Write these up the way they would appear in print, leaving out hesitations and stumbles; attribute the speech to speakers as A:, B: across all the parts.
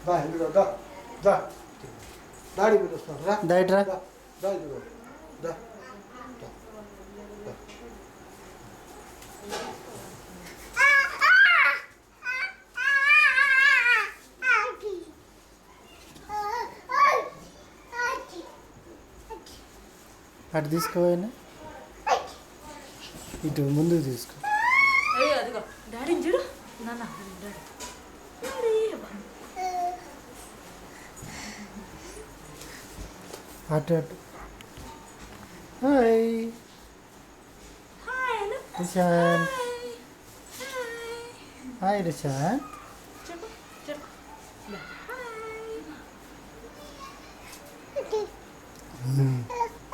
A: దా ఇందులో దా దా డాడీ మీరు వస్తాను రా
B: డైట్రా
A: దా దా ఇందులో దా
B: అటు తీసుకోపోయినా ఇటు ముందుకు తీసుకో.
C: అయ్యో అదిగో డాడీని చూడు నాన్న డాడీ
B: అటు అటు. హాయ్
C: హాయ్ అను
B: రిషాన్. హాయ్ రిషాన్.
C: చెప్పు చెప్పు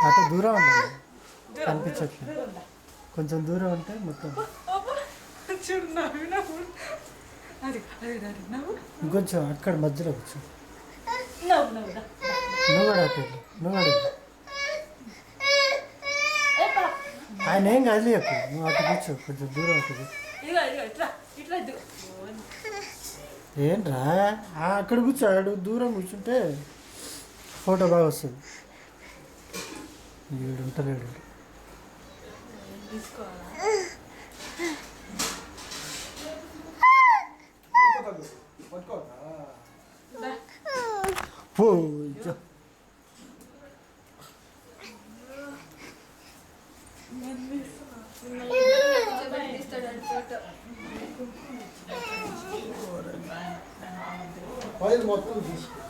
B: అటు దూరం ఉండాలి, కనిపించట్లేదు. కొంచెం దూరం ఉంటే మొత్తం.
C: చూడు నవ్వు నవ్వు అది అది డాడీ నవ్వు
B: ఇంకొంచెం అక్కడ మధ్యలో కూర్చో.
C: నవ్వు నవ్వు
B: నువ్వు కూడా అటు వెళ్ళు, నువ్వు కూడా వెళ్ళు. ఆయన ఏం కదిలియకు, నువ్వు అటు కూర్చో, కొంచెం దూరం అటు కూర్చో.
C: ఇదిగో ఇదిగో ఇట్లా ఇట్లా ఇదిగో
B: ఏంట్రా అక్కడ కూర్చో, ఆడు దూరం కూర్చుంటే ఫోటో బాగా వస్తుంది. వీడు ఉంటలేడు.
C: తీసుకోవాలా
B: పో
A: ఫైల్ మొత్తం తీసుకో.